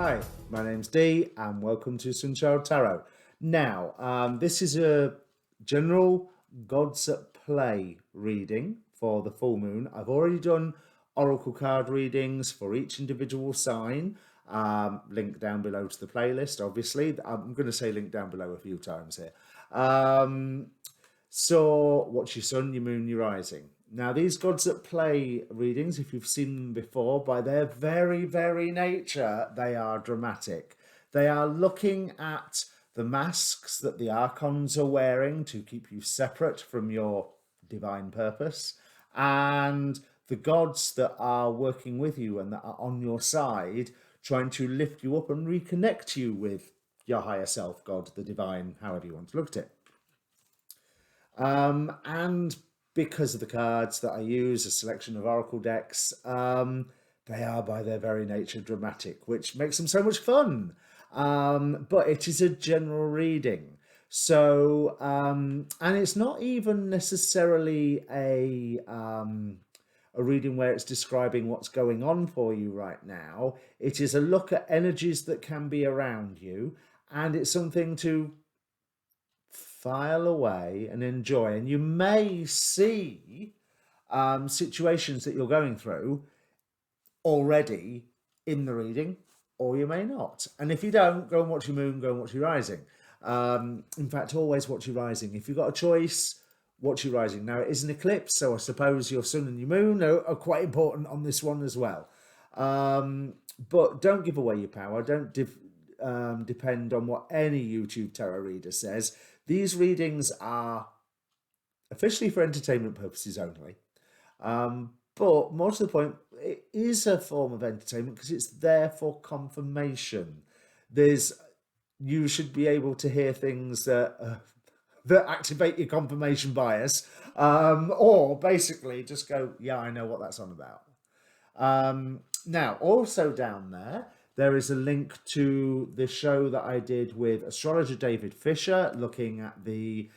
Hi, my name's Dee and welcome to Sunchild Tarot. Now, this is a general Gods at Play reading for the full moon. I've already done oracle card readings for each individual sign. Link down below to the playlist, obviously. I'm going to say link down below a few times here. So, what's your sun, your moon, your rising? Now, these Gods at Play readings, if you've seen them before, by their very, very nature, they are dramatic. They are looking at the masks that the archons are wearing to keep you separate from your divine purpose, and the gods that are working with you and that are on your side, trying to lift you up and reconnect you with your higher self, God, the divine, however you want to look at it. And because of the cards that I use, a selection of oracle decks, they are by their very nature dramatic, which makes them so much fun. But it is a general reading. So, and it's not even necessarily a reading where it's describing what's going on for you right now. It is a look at energies that can be around you, and it's something to file away and enjoy. And you may see situations that you're going through already in the reading, or you may not. And if you don't, go and watch your moon, go and watch your rising. In fact, always watch your rising. If you've got a choice, watch your rising. Now, it is an eclipse, so I suppose your sun and your moon are quite important on this one as well. But don't give away your power. Don't depend on what any YouTube tarot reader says. These readings are officially for entertainment purposes only. But more to the point, it is a form of entertainment because it's there for confirmation. You should be able to hear things that activate your confirmation bias, or basically just go, yeah, I know what that's on about. Now, also down there is a link to the show that I did with astrologer David Fisher, looking at the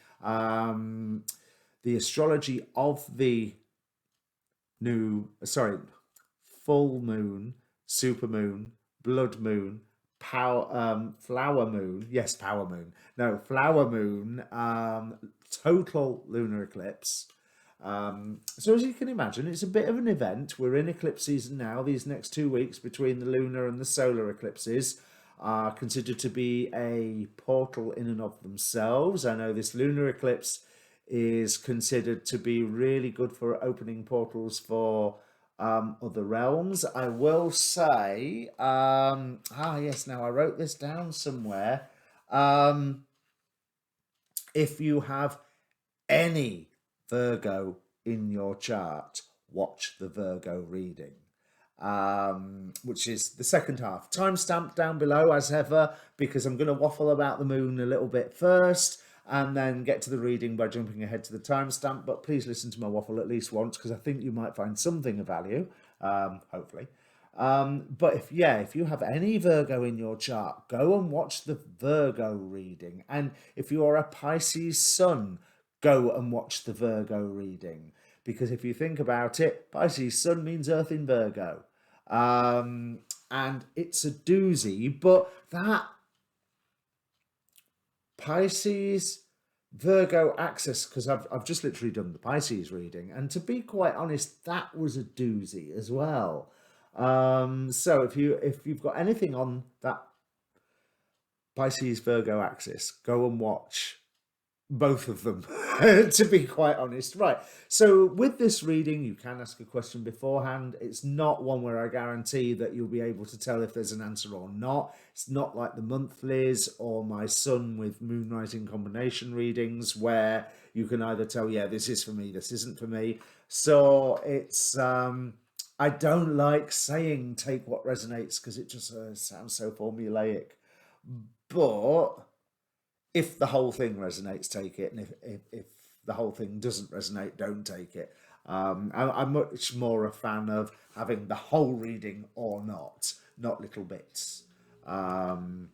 astrology of the full moon, super moon, blood moon, flower moon. Yes, power moon. No, flower moon. Total lunar eclipse. So as you can imagine, it's a bit of an event. We're in eclipse season now. These next 2 weeks between the lunar and the solar eclipses are considered to be a portal in and of themselves. I know this lunar eclipse is considered to be really good for opening portals for other realms. I will say, yes, now I wrote this down somewhere. If you have any Virgo in your chart, watch the Virgo reading, which is the second half. Timestamp down below as ever, because I'm going to waffle about the moon a little bit first and then get to the reading by jumping ahead to the timestamp. But please listen to my waffle at least once, because I think you might find something of value, hopefully. But if you have any Virgo in your chart, go and watch the Virgo reading. And if you are a Pisces sun, go and watch the Virgo reading. Because if you think about it, Pisces sun means Earth in Virgo. And it's a doozy, but that Pisces Virgo axis, because I've just literally done the Pisces reading, and to be quite honest, that was a doozy as well. So if you've got anything on that Pisces Virgo axis, go and watch both of them, to be quite honest. Right, so with this reading, you can ask a question beforehand. It's not one where I guarantee that you'll be able to tell if there's an answer or not. It's not like the monthlies or my sun with moon rising combination readings, where you can either tell, yeah, this is for me, this isn't for me. So it's I don't like saying take what resonates, because it just sounds so formulaic. But if the whole thing resonates, take it. And if the whole thing doesn't resonate, don't take it. I'm much more a fan of having the whole reading or not little bits. Now,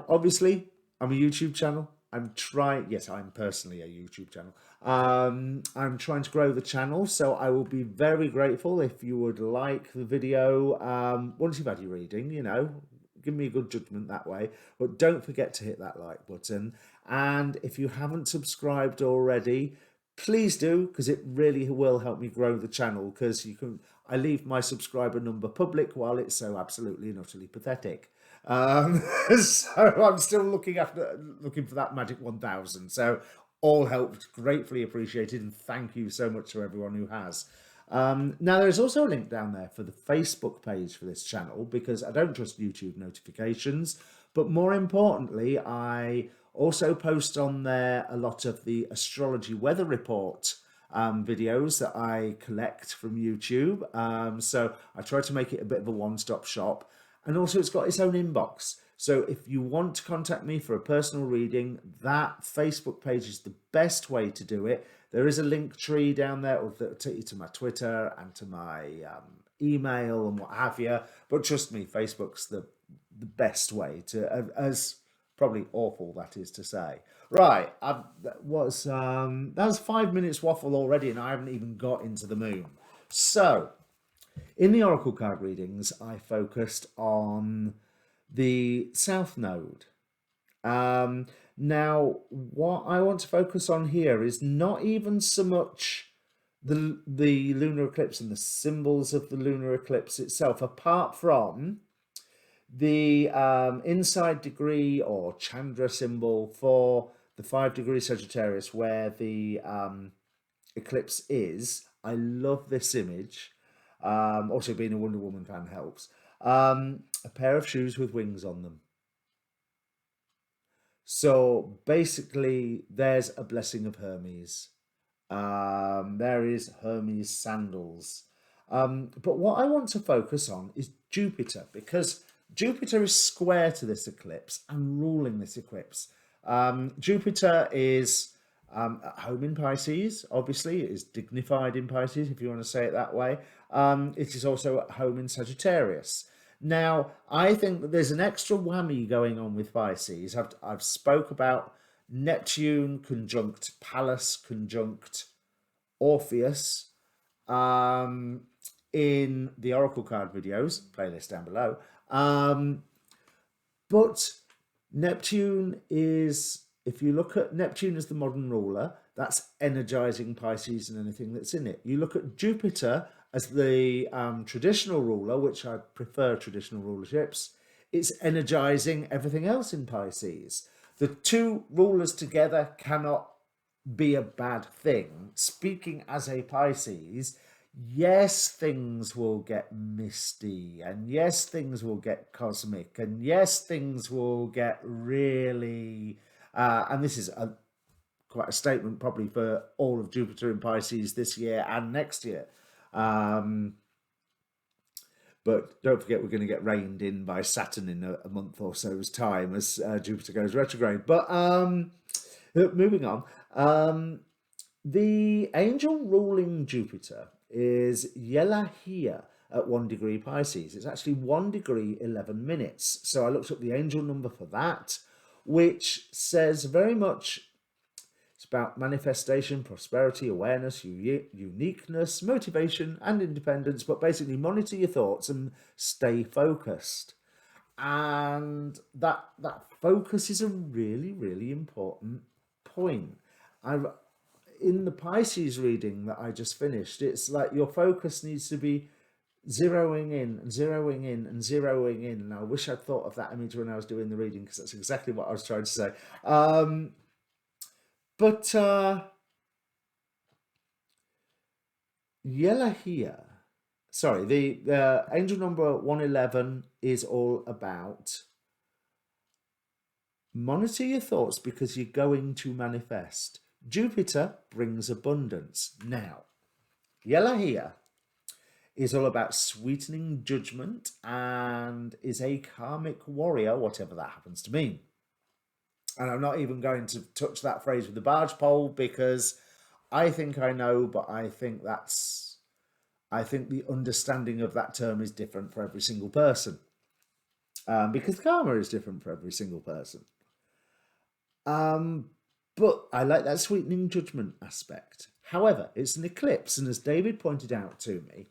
obviously, I'm a YouTube channel. I'm personally a YouTube channel. I'm trying to grow the channel, so I will be very grateful if you would like the video once you've had your reading, give me a good judgment that way. But don't forget to hit that like button. And if you haven't subscribed already, please do, because it really will help me grow the channel, because I leave my subscriber number public while it's so absolutely and utterly pathetic. So I'm still looking for that magic 1,000. So all helped, gratefully appreciated, and thank you so much to everyone who has. Now there's also a link down there for the Facebook page for this channel, because I don't trust YouTube notifications, but more importantly, I also post on there a lot of the astrology weather report videos that I collect from YouTube. So I try to make it a bit of a one-stop shop. And also it's got its own inbox. So if you want to contact me for a personal reading, that Facebook page is the best way to do it. There is a link tree down there that'll take you to my Twitter and to my email and what have you. But trust me, Facebook's the best way to, as probably awful that is to say. Right, that was 5 minutes waffle already, and I haven't even got into the moon. So, in the Oracle card readings, I focused on the South Node. Now, what I want to focus on here is not even so much the lunar eclipse and the symbols of the lunar eclipse itself, apart from the inside degree or Chandra symbol for the 5-degree Sagittarius, where the eclipse is. I love this image. Also, being a Wonder Woman fan helps. A pair of shoes with wings on them. So basically, there's a blessing of Hermes. There is Hermes sandals. But what I want to focus on is Jupiter, because Jupiter is square to this eclipse and ruling this eclipse. Jupiter is at home in Pisces, obviously. It is dignified in Pisces, if you want to say it that way. It is also at home in Sagittarius. Now, I think that there's an extra whammy going on with Pisces. I've spoke about Neptune conjunct Pallas conjunct Orpheus in the Oracle card videos, playlist down below. But Neptune is, if you look at Neptune as the modern ruler, that's energizing Pisces and anything that's in it. You look at Jupiter as the traditional ruler, which I prefer traditional rulerships, it's energizing everything else in Pisces. The two rulers together cannot be a bad thing. Speaking as a Pisces, yes, things will get misty, and yes, things will get cosmic, and yes, things will get really, and this is quite a statement probably for all of Jupiter in Pisces this year and next year. But don't forget, we're going to get rained in by Saturn in a month or so's time as Jupiter goes retrograde. But moving on, the angel ruling Jupiter is Yelahia at 1 degree Pisces. It's actually 1 degree 11 minutes. So I looked up the angel number for that, which says very much it's about manifestation, prosperity, awareness, uniqueness, motivation, and independence. But basically, monitor your thoughts and stay focused. And that focus is a really, really important point. In the Pisces reading that I just finished, it's like your focus needs to be zeroing in and zeroing in and zeroing in. And I wish I'd thought of that image when I was doing the reading, because that's exactly what I was trying to say. But Yelahia, sorry, the angel number 111 is all about monitor your thoughts because you're going to manifest. Jupiter brings abundance. Now, Yelahia is all about sweetening judgment and is a karmic warrior, whatever that happens to mean. And I'm not even going to touch that phrase with the barge pole, because I think I know, but I think the understanding of that term is different for every single person. Because karma is different for every single person. But I like that sweetening judgment aspect. However, it's an eclipse, and as David pointed out to me,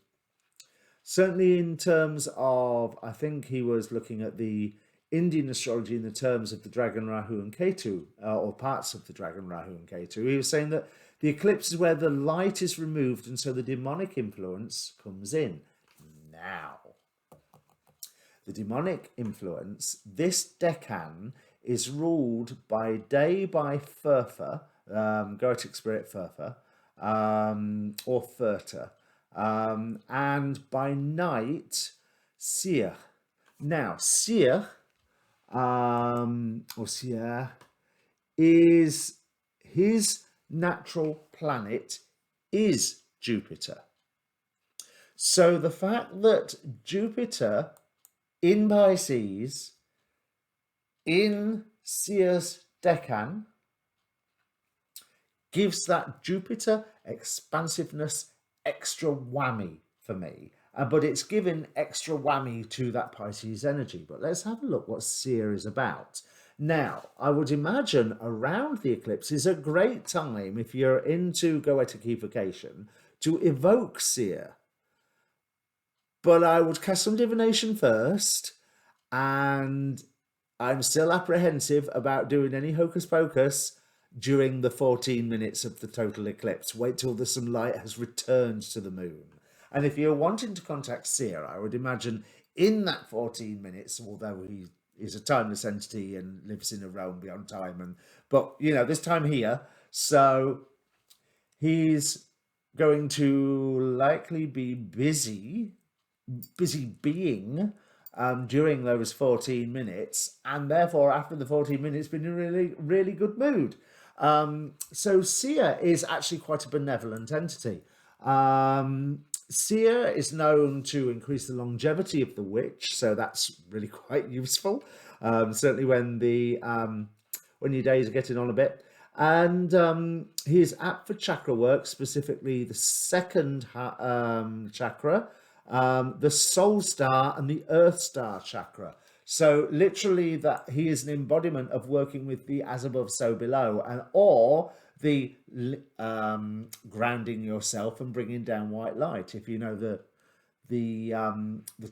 certainly in terms of, I think he was looking at the Indian astrology in the terms of the dragon Rahu and Ketu, or parts of the dragon Rahu and Ketu. He was saying that the eclipse is where the light is removed and so the demonic influence comes in. Now, the demonic influence, this decan is ruled by day by Furfa, Goetic spirit Furfa, or Furta, and by night, Seer. Now, Seer, or Seer, is his natural planet is Jupiter. So the fact that Jupiter in Pisces, in Seer's decan, gives that Jupiter expansiveness extra whammy for me. But it's given extra whammy to that Pisces energy. But let's have a look what Seer is about. Now, I would imagine around the eclipse is a great time, if you're into Goetic evocation, to evoke Seer. But I would cast some divination first, and I'm still apprehensive about doing any hocus pocus during the 14 minutes of the total eclipse. Wait till the sunlight has returned to the moon. And if you're wanting to contact Seer, I would imagine in that 14 minutes, although he is a timeless entity and lives in a realm beyond time, but you know, this time here, so he's going to likely be busy being during those 14 minutes, and therefore after the 14 minutes been in a really good mood. So Seer is actually quite a benevolent entity. Seer is known to increase the longevity of the witch, so that's really quite useful. Certainly when your days are getting on a bit. And he is apt for chakra work, specifically the second chakra, the soul star and the earth star chakra. So literally that he is an embodiment of working with the as above so below, and or the grounding yourself and bringing down white light, if you know the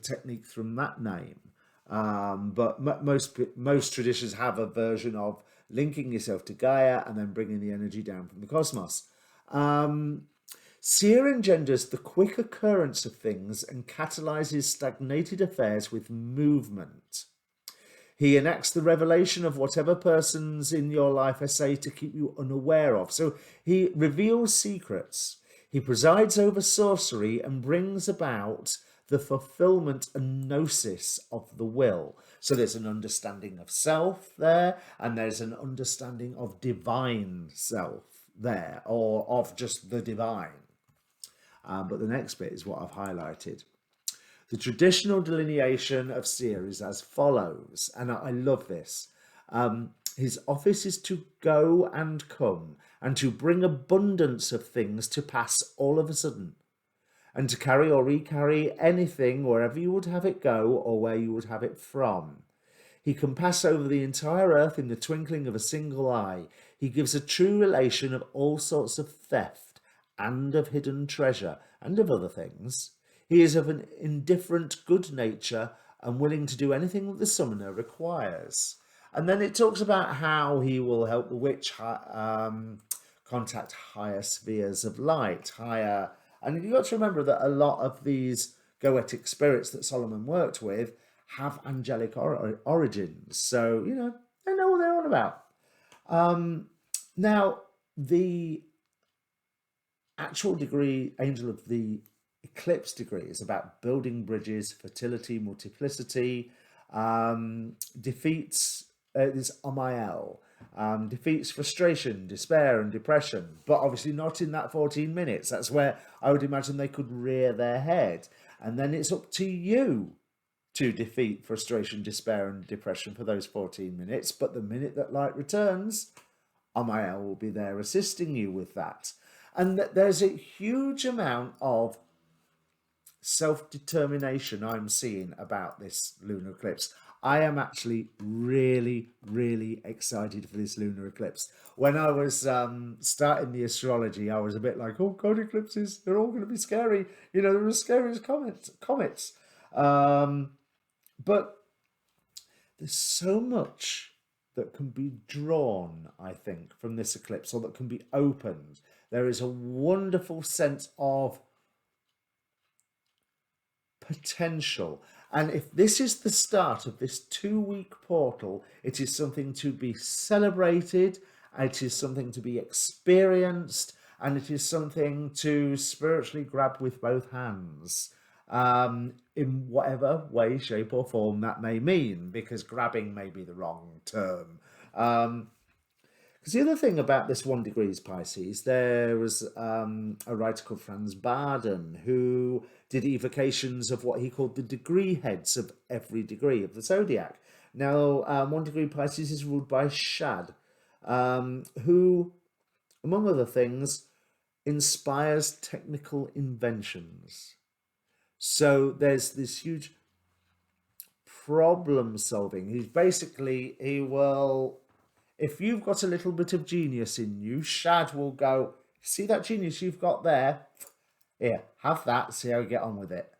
technique from that name. But most traditions have a version of linking yourself to Gaia and then bringing the energy down from the cosmos. Seer engenders the quick occurrence of things and catalyzes stagnated affairs with movement. He enacts the revelation of whatever persons in your life essay to keep you unaware of. So he reveals secrets. He presides over sorcery and brings about the fulfillment and gnosis of the will. So there's an understanding of self there, and there's an understanding of divine self there, or of just the divine. But the next bit is what I've highlighted. The traditional delineation of Seer is as follows, and I love this. His office is to go and come, and to bring abundance of things to pass all of a sudden, and to carry or recarry anything wherever you would have it go or where you would have it from. He can pass over the entire earth in the twinkling of a single eye. He gives a true relation of all sorts of theft and of hidden treasure and of other things. He is of an indifferent good nature and willing to do anything that the summoner requires. And then it talks about how he will help the witch contact higher spheres of light, and you've got to remember that a lot of these Goetic spirits that Solomon worked with have angelic origins. So, you know, they know what they're on about. Now, the actual degree, Angel of the Eclipse degree, is about building bridges, fertility, multiplicity, defeats, this Amael, defeats frustration, despair and depression, but obviously not in that 14 minutes. That's where I would imagine they could rear their head. And then it's up to you to defeat frustration, despair and depression for those 14 minutes. But the minute that light returns, Amael will be there assisting you with that. And there's a huge amount of self-determination I'm seeing about this lunar eclipse. I am actually really, really excited for this lunar eclipse. When I was starting the astrology, I was a bit like, oh God, eclipses, they're all going to be scary. You know, they're as scary as comets. But there's so much that can be drawn, I think, from this eclipse, or that can be opened. There is a wonderful sense of potential. And if this is the start of this 2-week portal, it is something to be celebrated, it is something to be experienced, and it is something to spiritually grab with both hands, in whatever way, shape, or form that may mean, because grabbing may be the wrong term. Because the other thing about this 1 degrees Pisces, there was a writer called Franz Baden who did evocations of what he called the degree heads of every degree of the zodiac. Now, 1 degree Pisces is ruled by Shad, who, among other things, inspires technical inventions. So there's this huge problem solving. He will, if you've got a little bit of genius in you, Shad will go, see that genius you've got there? Here, have that, see how you get on with it.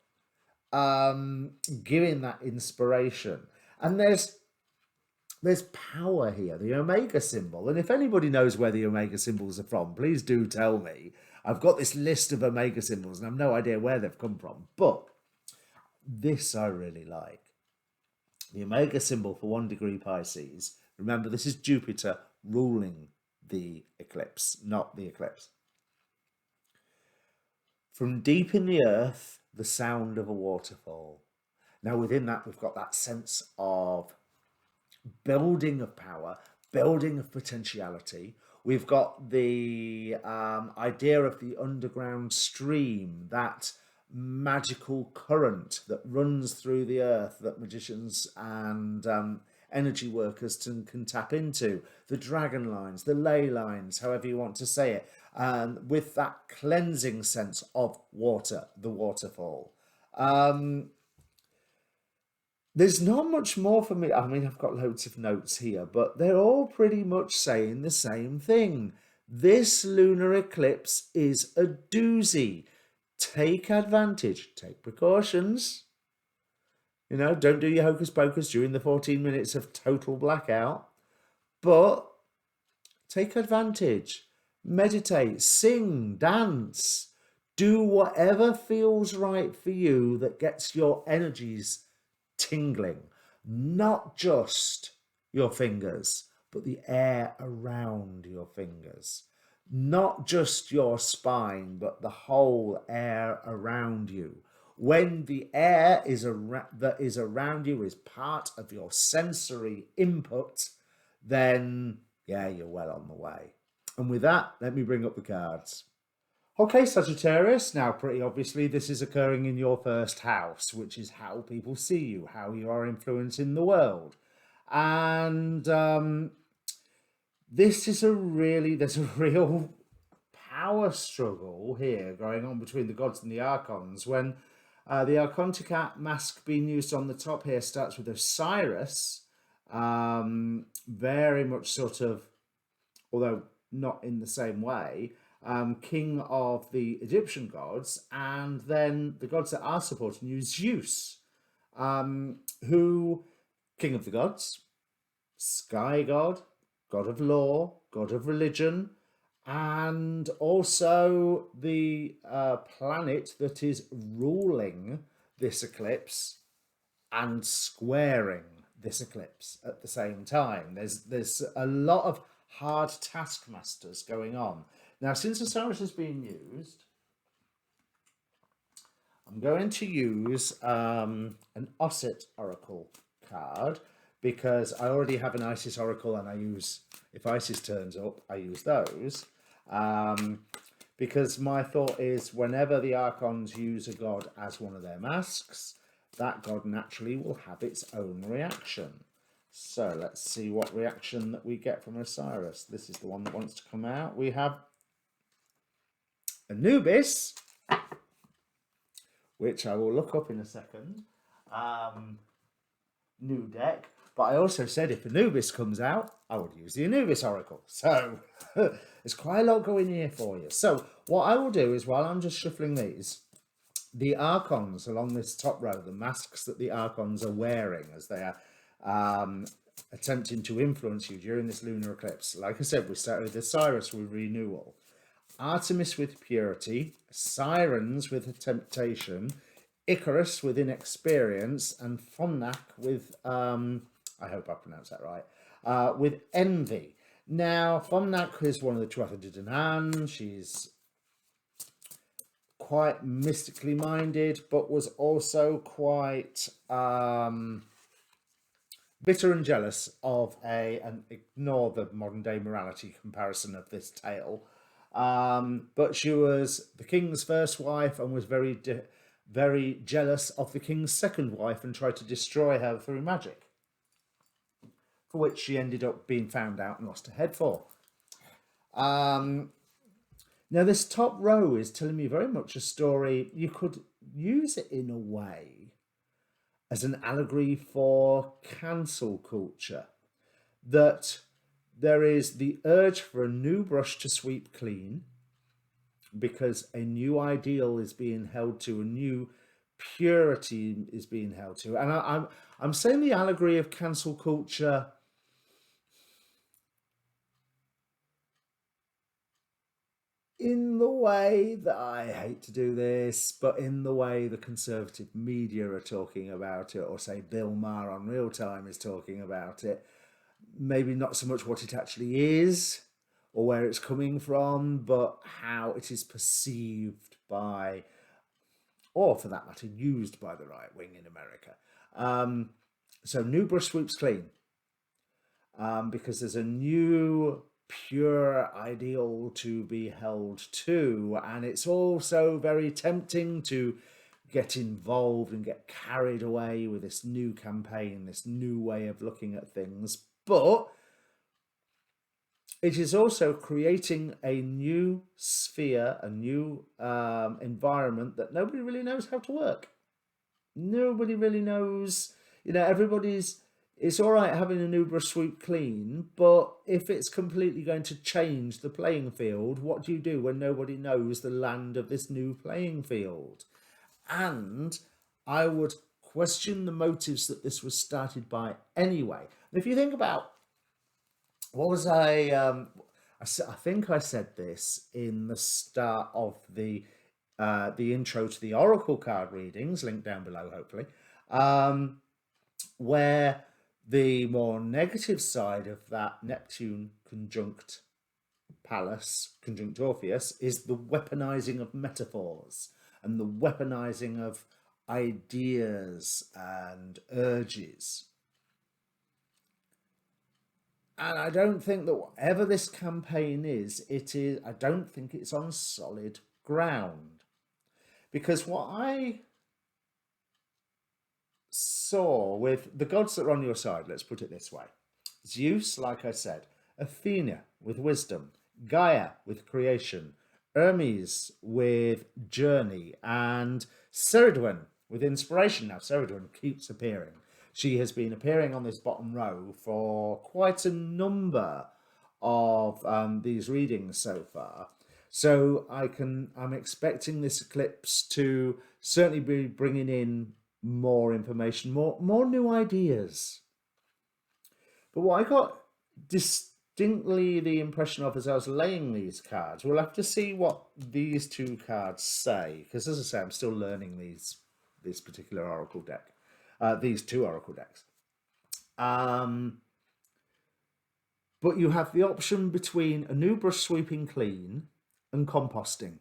Giving that inspiration. And there's power here, the Omega symbol. And if anybody knows where the Omega symbols are from, please do tell me. I've got this list of Omega symbols and I've no idea where they've come from. But this I really like. The Omega symbol for 1 degree Pisces. Remember, this is Jupiter ruling the eclipse, not the eclipse. From deep in the earth, the sound of a waterfall. Now, within that, we've got that sense of building of power, building of potentiality. We've got the idea of the underground stream, that magical current that runs through the earth that magicians and energy workers can tap into, the dragon lines, the ley lines, however you want to say it, with that cleansing sense of water, the waterfall. There's not much more for me. I mean, I've got loads of notes here, but they're all pretty much saying the same thing. This lunar eclipse is a doozy. Take advantage, take precautions. You know, don't do your hocus pocus during the 14 minutes of total blackout, but take advantage, meditate, sing, dance, do whatever feels right for you that gets your energies tingling, not just your fingers, but the air around your fingers, not just your spine, but the whole air around you. When the air that is around you is part of your sensory input, then yeah, you're well on the way. And with that, let me bring up the cards. Okay, Sagittarius, now pretty obviously this is occurring in your first house, which is how people see you, how you are influencing the world. And there's a real power struggle here going on between the gods and the archons, when the Archontic mask being used on the top here starts with Osiris, very much sort of, although not in the same way, king of the Egyptian gods, and then the gods that are supporting you, Zeus, who, king of the gods, sky god, god of law, god of religion, and also the planet that is ruling this eclipse and squaring this eclipse at the same time. There's a lot of hard taskmasters going on. Now, since Osiris is being used, I'm going to use an Osset Oracle card, because I already have an Isis Oracle, and if Isis turns up, I use those. Because my thought is, whenever the Archons use a god as one of their masks, that god naturally will have its own reaction. So let's see what reaction that we get from Osiris. This is the one that wants to come out. We have Anubis, which I will look up in a second. New deck. But I also said if Anubis comes out, I would use the Anubis Oracle. So there's quite a lot going here for you. So what I will do is, while I'm just shuffling these, the Archons along this top row, the masks that the Archons are wearing as they are attempting to influence you during this lunar eclipse. Like I said, we started with Osiris with renewal, Artemis with purity, Sirens with temptation, Icarus with inexperience, and Fomnak with, I hope I pronounced that right, with envy. Now, Fomnak is one of the Tuatha De Danann. She's quite mystically minded, but was also quite bitter and jealous of and ignore the modern day morality comparison of this tale. But she was the king's first wife and was very jealous of the king's second wife and tried to destroy her through magic, for which she ended up being found out and lost her head for. Now, this top row is telling me very much a story. You could use it in a way as an allegory for cancel culture, that there is the urge for a new brush to sweep clean because a new ideal is being held to, a new purity is being held to. And I'm saying the allegory of cancel culture in the way that, I hate to do this, but in the way the conservative media are talking about it, or say Bill Maher on Real Time is talking about it. Maybe not so much what it actually is or where it's coming from, but how it is perceived by, or for that matter, used by the right wing in America. So new brush sweeps clean, because there's a new pure ideal to be held to, and it's also very tempting to get involved and get carried away with this new campaign, this new way of looking at things. But it is also creating a new sphere, a new environment that nobody really knows how to work. Nobody really knows, it's all right having a new brush sweep clean, but if it's completely going to change the playing field, what do you do when nobody knows the land of this new playing field? And I would question the motives that this was started by anyway. And if you think about, what was I think I said this in the start of the intro to the Oracle card readings, linked down below, hopefully, where the more negative side of that Neptune conjunct Pallas, conjunct Orpheus, is the weaponizing of metaphors and the weaponizing of ideas and urges. And I don't think that whatever this campaign is, I don't think it's on solid ground. Because what I saw with the gods that are on your side, let's put it this way. Zeus, like I said, Athena with wisdom, Gaia with creation, Hermes with journey, and Ceridwen with inspiration. Now, Ceridwen keeps appearing. She has been appearing on this bottom row for quite a number of these readings so far. So I'm expecting this eclipse to certainly be bringing in more information, more new ideas. But what I got distinctly the impression of as I was laying these cards, we'll have to see what these two cards say, because as I say, I'm still learning this particular oracle deck, these two oracle decks. But you have the option between a new brush sweeping clean and composting.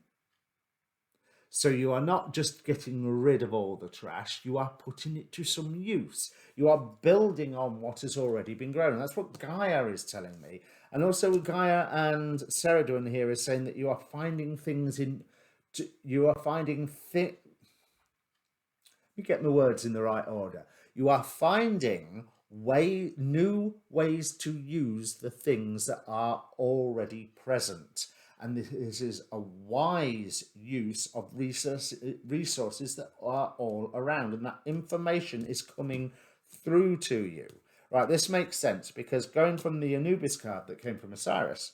So you are not just getting rid of all the trash, you are putting it to some use. You are building on what has already been grown. And that's what Gaia is telling me. And also Gaia and Ceridwen here is saying that you are finding things you get my words in the right order. You are finding new ways to use the things that are already present. And this is a wise use of resources that are all around, and that information is coming through to you. Right, this makes sense, because going from the Anubis card that came from Osiris,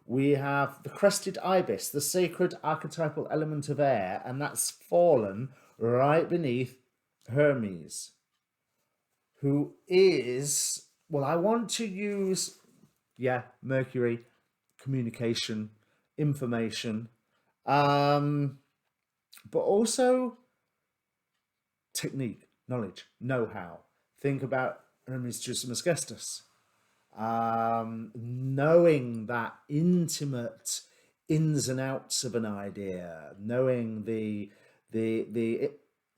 we have the crested ibis, the sacred archetypal element of air, and that's fallen right beneath Hermes, who is, well, I want to use, yeah, Mercury, communication, information, um, but also technique, knowledge, know-how. Think about Hermes Trismegistus. Knowing that intimate ins and outs of an idea, knowing the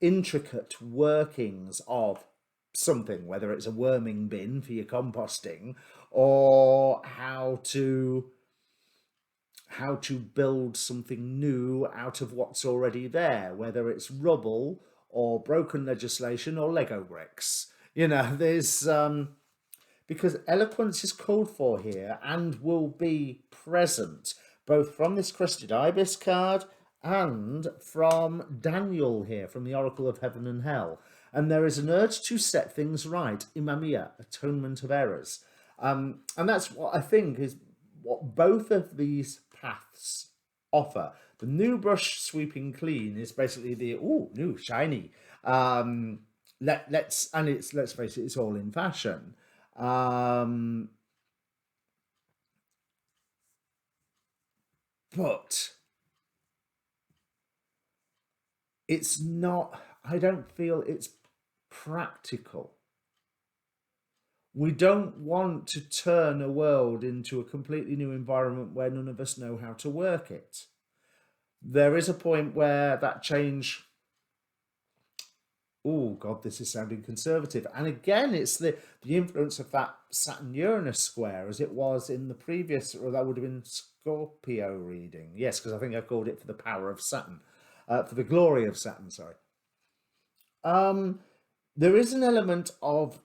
intricate workings of something, whether it's a worming bin for your composting, or how to build something new out of what's already there, whether it's rubble or broken legislation or Lego bricks. There's because eloquence is called for here and will be present both from this crested ibis card and from Daniel here, from the Oracle of Heaven and Hell. And there is an urge to set things right, imamia, atonement of errors. And that's what I think is what both of these paths offer. The new brush sweeping clean is basically the new shiny. Let's face it, it's all in fashion. But it's not, I don't feel it's practical. We don't want to turn a world into a completely new environment where none of us know how to work it. There is a point where that change, oh God, this is sounding conservative. And again, it's the influence of that Saturn-Uranus square as it was in the previous, or that would have been Scorpio reading. Yes, because I think I called it for the power of Saturn, for the glory of Saturn, sorry. There is an element of,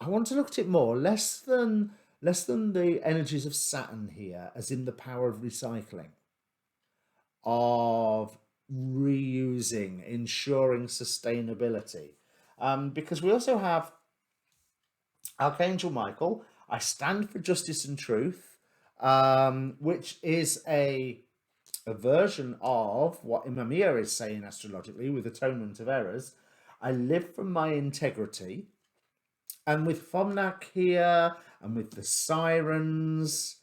I want to look at it more, less than the energies of Saturn here, as in the power of recycling, of reusing, ensuring sustainability. Because we also have Archangel Michael, I stand for justice and truth, which is a version of what Imamia is saying astrologically with atonement of errors. I live from my integrity. And with Fomnak here and with the sirens,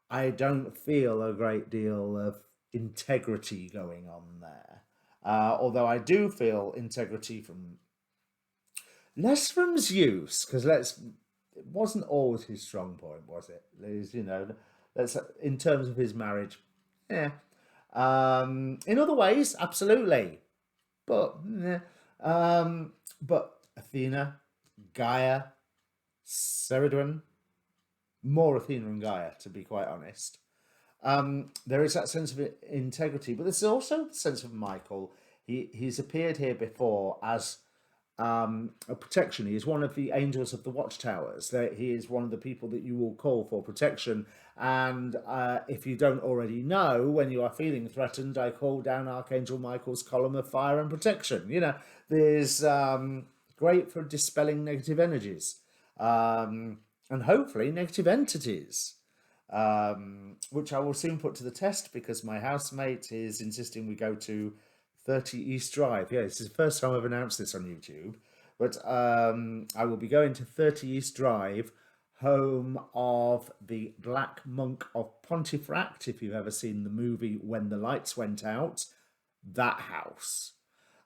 I don't feel a great deal of integrity going on there. Although I do feel integrity from less from Zeus, because it wasn't always his strong point, was it? That's in terms of his marriage. Yeah. In other ways, absolutely. But but Athena, Gaia, Ceridwen, more Athena and Gaia, to be quite honest. There is that sense of integrity, but there's also the sense of Michael. He's appeared here before as a protection. He is one of the angels of the watchtowers. He is one of the people that you will call for protection. And if you don't already know, when you are feeling threatened, I call down Archangel Michael's column of fire and protection. There's great for dispelling negative energies, and hopefully negative entities, which I will soon put to the test because my housemate is insisting we go to 30 East Drive. Yeah, this is the first time I've announced this on YouTube, but I will be going to 30 East Drive, home of the Black Monk of Pontefract. If you've ever seen the movie When the Lights Went Out, that house.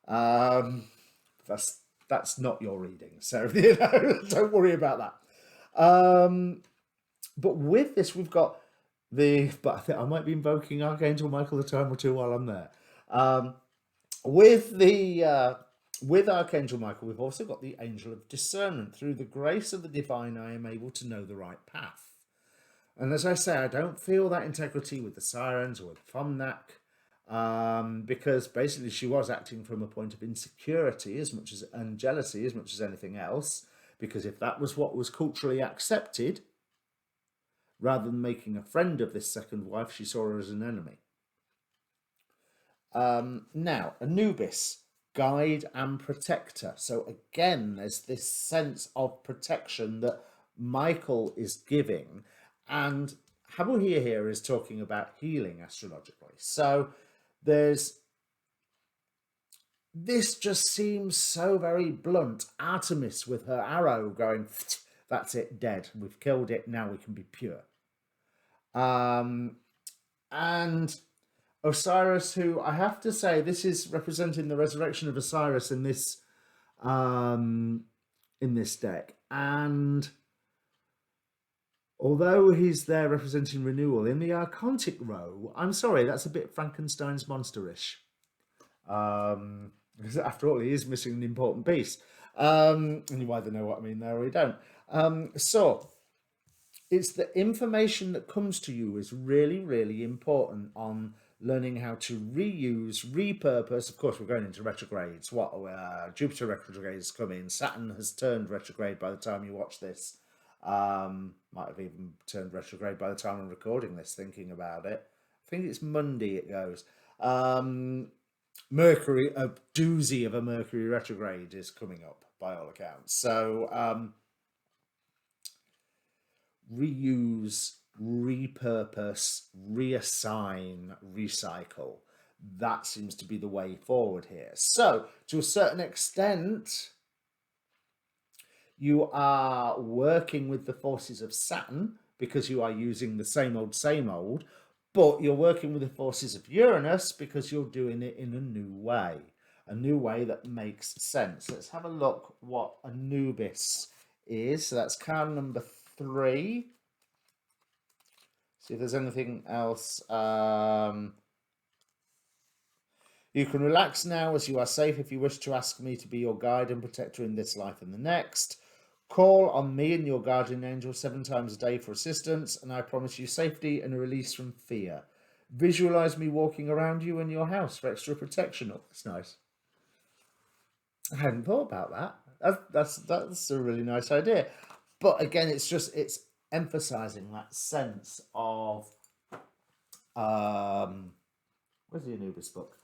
That's not your reading, so don't worry about that. But with this, we've got but I think I might be invoking Archangel Michael a time or two while I'm there. With Archangel Michael, we've also got the Angel of Discernment. Through the grace of the divine, I am able to know the right path. And as I say, I don't feel that integrity with the sirens or with Fomnak, because basically she was acting from a point of insecurity and jealousy as much as anything else. Because if that was what was culturally accepted, rather than making a friend of this second wife, she saw her as an enemy. Now, Anubis, guide and protector. So again, there's this sense of protection that Michael is giving. And Habuhir here is talking about healing astrologically. So there's This just seems so very blunt. Artemis with her arrow going, that's it, dead. We've killed it. Now we can be pure. Um, and Osiris, who I have to say, this is representing the resurrection of Osiris um, in this deck, and although he's there representing renewal in the Archontic row, I'm sorry, that's a bit Frankenstein's monsterish. Because after all, he is missing an important piece. And you either know what I mean there or you don't. So it's the information that comes to you is really, really important on learning how to reuse, repurpose. Of course, we're going into retrogrades. Jupiter retrogrades come in. Saturn has turned retrograde by the time you watch this. Might have even turned retrograde by the time I'm recording this, thinking about it. I think it's Monday it goes. Mercury, a doozy of a Mercury retrograde is coming up by all accounts. So reuse, repurpose, reassign, recycle. That seems to be the way forward here. So to a certain extent, you are working with the forces of Saturn because you are using the same old, but you're working with the forces of Uranus because you're doing it in a new way that makes sense. Let's have a look what Anubis is. So that's card number 3. See if there's anything else. You can relax now as you are safe if you wish to ask me to be your guide and protector in this life and the next. Call on me and your guardian angel 7 times a day for assistance, and I promise you safety and a release from fear. Visualize me walking around you and your house for extra protection. Oh, that's nice. I hadn't thought about that. That's a really nice idea. But again, it's emphasizing that sense of where's the Anubis book?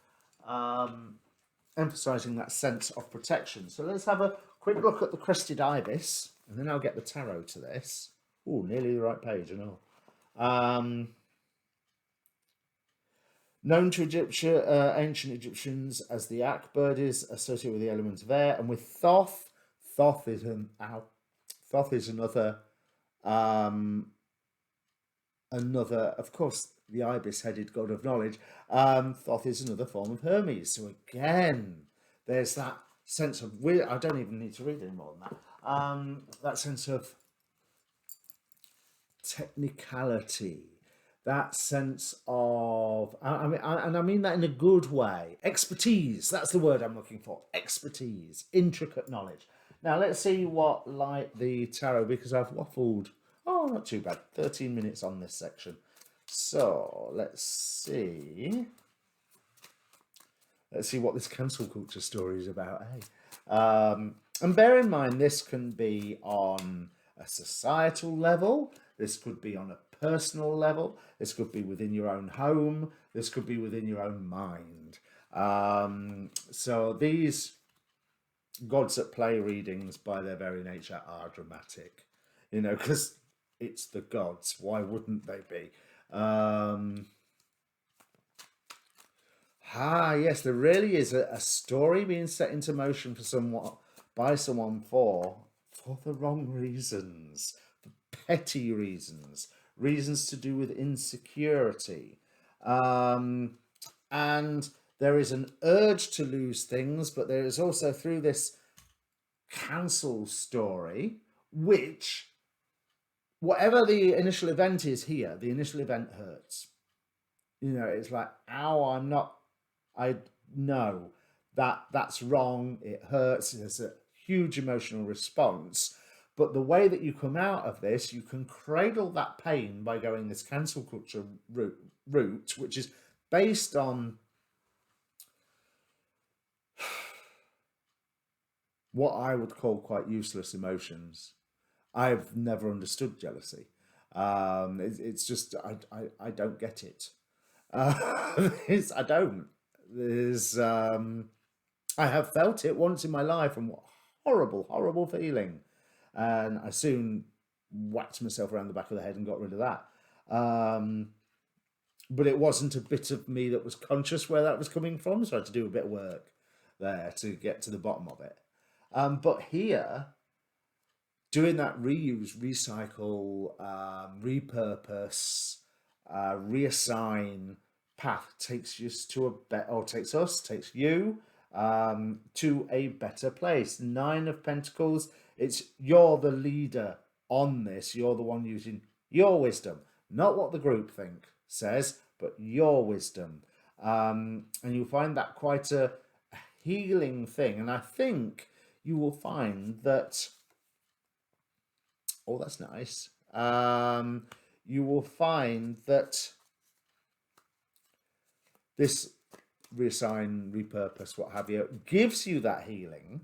Emphasizing that sense of protection. So let's have a quick look at the crested ibis, and then I'll get the tarot to this. Oh, nearly the right page, I know. Known to ancient Egyptians as the Ak bird is associated with the element of air, and with Thoth. Thoth is another, of course, the ibis-headed god of knowledge. Thoth is another form of Hermes. So again, there's that sense of I don't even need to read any more than that. That sense of technicality, that sense of, I mean that in a good way. Expertise, that's the word I'm looking for. Expertise, intricate knowledge. Now let's see what light the tarot, because I've waffled, not too bad, 13 minutes on this section. So let's see. Let's see what this cancel culture story is about, and bear in mind, this can be on a societal level, this could be on a personal level, this could be within your own home, this could be within your own mind. So these gods at play readings, by their very nature, are dramatic, because it's the gods. Why wouldn't they be? Yes, there really is a story being set into motion by someone for the wrong reasons, for petty reasons to do with insecurity. And there is an urge to lose things, but there is also, through this cancel story, which, whatever the initial event is here, the initial event hurts. It's like, ow, I know that's wrong. It hurts. There's a huge emotional response. But the way that you come out of this, you can cradle that pain by going this cancel culture route, which is based on what I would call quite useless emotions. I've never understood jealousy. It's just, I don't get it. I don't. I have felt it once in my life, and what horrible feeling. And I soon whacked myself around the back of the head and got rid of that. But it wasn't a bit of me that was conscious where that was coming from, so I had to do a bit of work. there to get to the bottom of it. But here, doing that reuse, recycle, repurpose, reassign path takes you to a better, or takes you to a better place. Nine of Pentacles, it's you're the leader on this. You're the one using your wisdom, not what the group think says, but your wisdom. And you'll find that quite a healing thing. And I think you will find that, oh, that's nice. You will find that this reassign, repurpose, what have you, gives you that healing,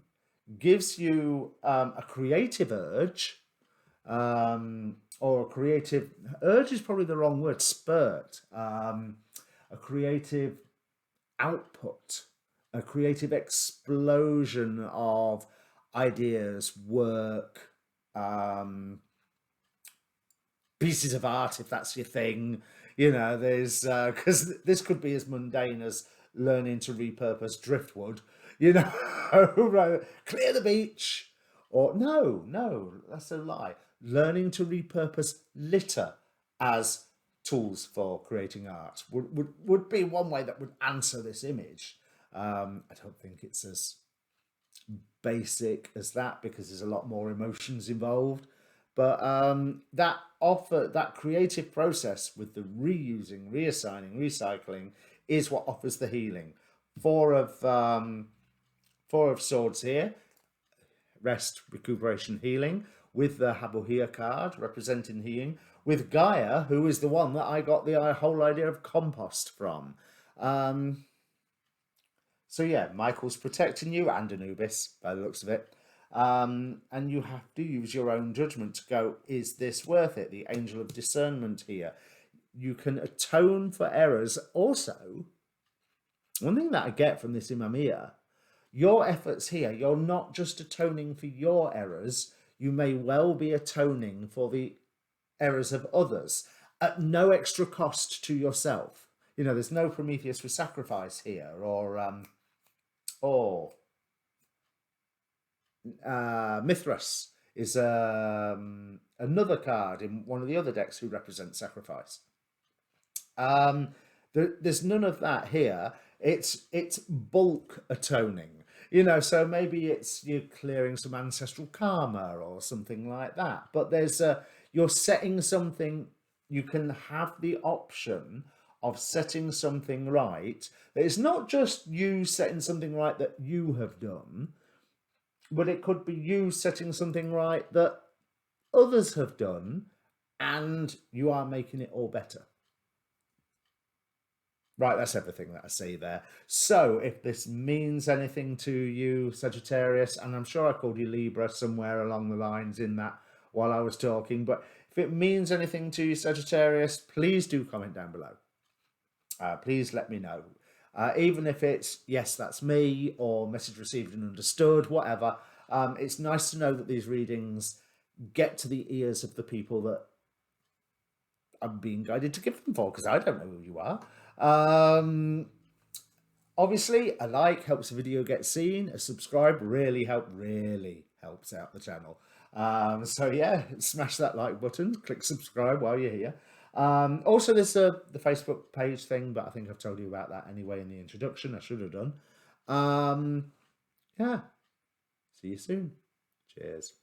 gives you a creative urge, or a creative urge is probably the wrong word, spurt, a creative output, a creative explosion of ideas, work, pieces of art, if that's your thing. You know, there's because this could be as mundane as learning to repurpose driftwood, you know. Right, clear the beach, or no, that's a lie. Learning to repurpose litter as tools for creating art would be one way that would answer this image. I don't think it's as basic as that, because there's a lot more emotions involved. But that creative process with the reusing, reassigning, recycling is what offers the healing. Four of Swords here, rest, recuperation, healing, with the Habuhia card representing healing, with Gaia, who is the one that I got the whole idea of compost from. So yeah, Michael's protecting you, and Anubis, by the looks of it. And you have to use your own judgment to go, is this worth it? The angel of discernment here. You can atone for errors. Also, one thing that I get from this Imamia, your efforts here, you're not just atoning for your errors, you may well be atoning for the errors of others at no extra cost to yourself. You know, there's no Prometheus with sacrifice here, or Mithras is another card in one of the other decks who represents sacrifice. There's none of that here. It's bulk atoning, you know. So maybe it's you're clearing some ancestral karma or something like that. But there's you're setting something. You can have the option of setting something right. It's not just you setting something right that you have done, but it could be you setting something right that others have done, and you are making it all better. Right, that's everything that I see there. So if this means anything to you, Sagittarius, and I'm sure I called you Libra somewhere along the lines in that while I was talking, but if it means anything to you, Sagittarius, please do comment down below. Please let me know. Even if it's, yes, that's me, or message received and understood, whatever. It's nice to know that these readings get to the ears of the people that I'm being guided to give them for, because I don't know who you are. Obviously, a like helps the video get seen. A subscribe really helps out the channel. So yeah, smash that like button, click subscribe while you're here. Also, there's the Facebook page thing, but I think I've told you about that anyway in the introduction. I should have done. Yeah, see you soon. Cheers.